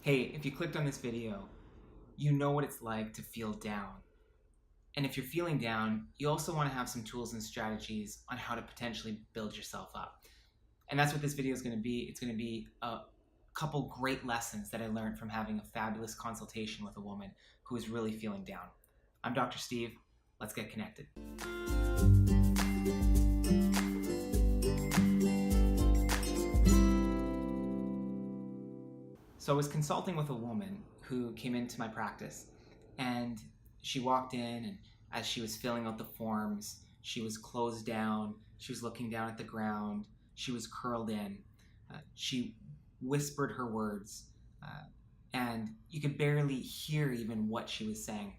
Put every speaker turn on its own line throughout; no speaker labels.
Hey, if you clicked on this video, you know what it's like to feel down. And if you're feeling down, you also want to have some tools and strategies on how to potentially build yourself up. And that's what this video is going to be. It's going to be a couple great lessons that I learned from having a fabulous consultation with a woman who is really feeling down. I'm Dr. Steve. Let's get connected. So I was consulting with a woman who came into my practice, and she walked in, and as she was filling out the forms, she was closed down, she was looking down at the ground, she was curled in, she whispered her words, and you could barely hear even what she was saying.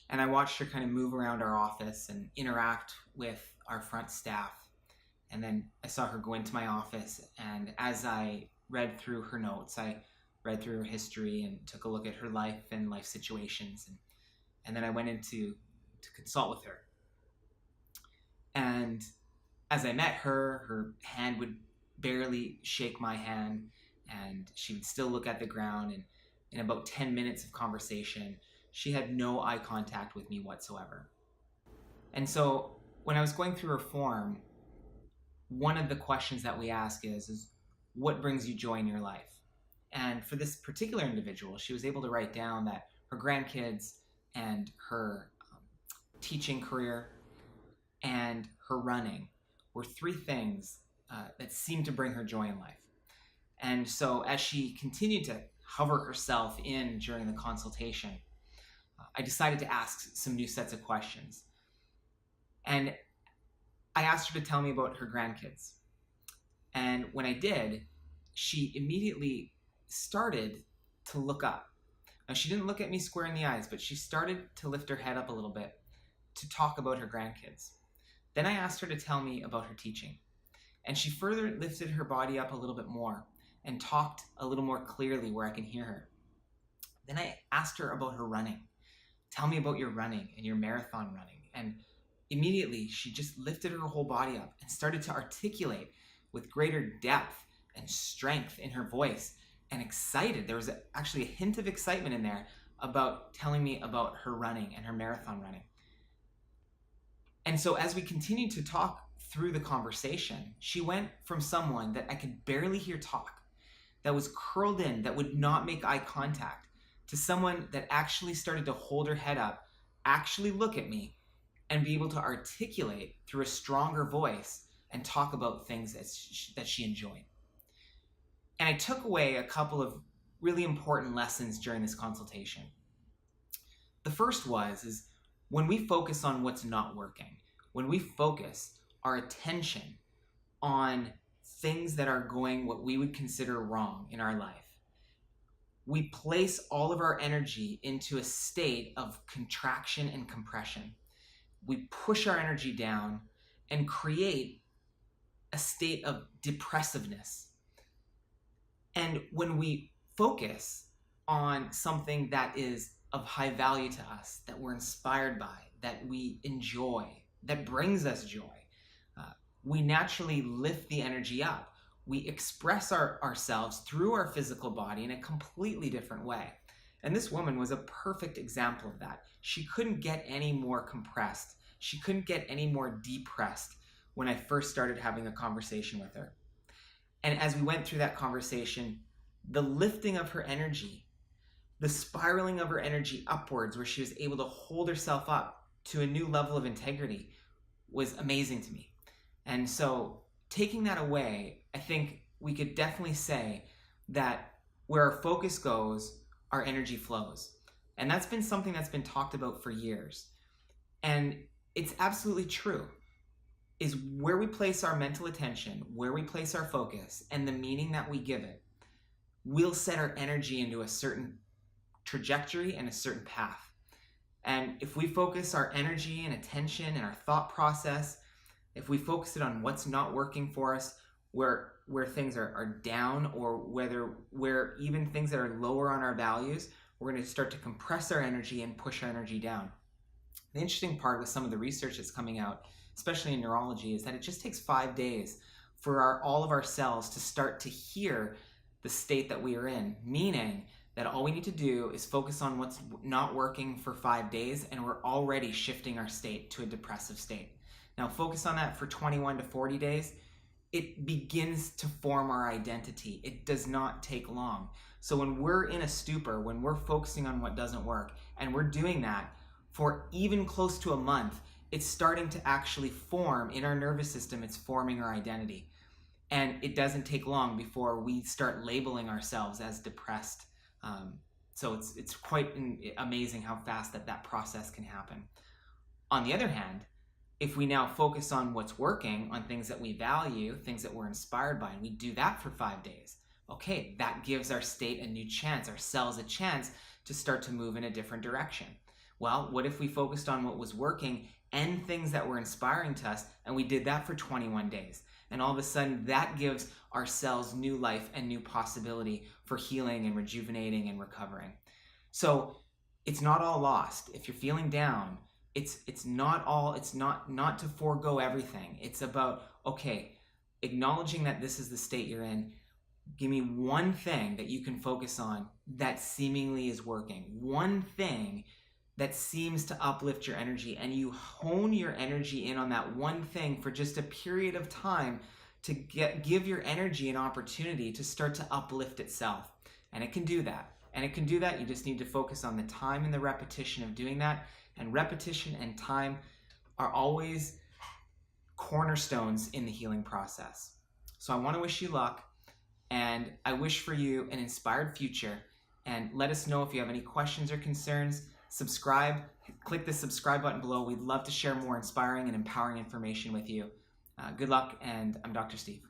And I watched her kind of move around our office and interact with our front staff. And then I saw her go into my office, and as I read through her notes, I read through her history and took a look at her life and life situations. And then I went in to consult with her. And as I met her, her hand would barely shake my hand, and she would still look at the ground. And in about 10 minutes of conversation, she had no eye contact with me whatsoever. And so when I was going through her form, one of the questions that we ask is what brings you joy in your life? And for this particular individual, she was able to write down that her grandkids and her teaching career and her running were three things that seemed to bring her joy in life. And so as she continued to hover herself in during the consultation, I decided to ask some new sets of questions. And I asked her to tell me about her grandkids. And when I did, she immediately started to look up. Now, she didn't look at me square in the eyes, but she started to lift her head up a little bit to talk about her grandkids. Then I asked her to tell me about her teaching. And she further lifted her body up a little bit more and talked a little more clearly where I can hear her. Then I asked her about her running. Tell me about your running and your marathon running. And immediately, she just lifted her whole body up and started to articulate with greater depth and strength in her voice, and excited. There was actually a hint of excitement in there about telling me about her running and her marathon running. And so as we continued to talk through the conversation, she went from someone that I could barely hear talk, that was curled in, that would not make eye contact, to someone that actually started to hold her head up, actually look at me, and be able to articulate through a stronger voice and talk about things that she enjoyed. And I took away a couple of really important lessons during this consultation. The first is when we focus on what's not working, when we focus our attention on things that are going what we would consider wrong in our life, we place all of our energy into a state of contraction and compression. We push our energy down and create a state of depressiveness. And when we focus on something that is of high value to us, that we're inspired by, that we enjoy, that brings us joy, we naturally lift the energy up. We express ourselves through our physical body in a completely different way. And this woman was a perfect example of that. She couldn't get any more compressed. She couldn't get any more depressed when I first started having a conversation with her. And as we went through that conversation, the lifting of her energy, the spiraling of her energy upwards, where she was able to hold herself up to a new level of integrity, was amazing to me. And so taking that away, I think we could definitely say that where our focus goes, our energy flows. And that's been something that's been talked about for years. And it's absolutely true. Is where we place our mental attention, where we place our focus, and the meaning that we give it, we'll set our energy into a certain trajectory and a certain path. And if we focus our energy and attention and our thought process, if we focus it on what's not working for us, where things are down, or where even things that are lower on our values, we're going to start to compress our energy and push our energy down. The interesting part with some of the research that's coming out, especially in neurology, is that it just takes 5 days for all of our cells to start to hear the state that we are in, meaning that all we need to do is focus on what's not working for 5 days, and we're already shifting our state to a depressive state. Now, focus on that for 21 to 40 days. It begins to form our identity. It does not take long. So when we're in a stupor, when we're focusing on what doesn't work, and we're doing that for even close to a month, it's starting to actually form in our nervous system. It's forming our identity. And it doesn't take long before we start labeling ourselves as depressed. So it's quite amazing how fast that process can happen. On the other hand, if we now focus on what's working, on things that we value, things that we're inspired by, and we do that for 5 days, okay, that gives our state a new chance, our cells a chance to start to move in a different direction. Well, what if we focused on what was working and things that were inspiring to us, and we did that for 21 days? And all of a sudden, that gives our cells new life and new possibility for healing and rejuvenating and recovering. So it's not all lost. If you're feeling down, it's not to forego everything. It's about, okay, acknowledging that this is the state you're in. Give me one thing that you can focus on that seemingly is working. One thing that seems to uplift your energy, and you hone your energy in on that one thing for just a period of time to give your energy an opportunity to start to uplift itself. And it can do that. You just need to focus on the time and the repetition of doing that. And repetition and time are always cornerstones in the healing process. So I want to wish you luck, and I wish for you an inspired future. And let us know if you have any questions or concerns. Subscribe, click the subscribe button below. We'd love to share more inspiring and empowering information with you. Good luck, and I'm Dr. Steve.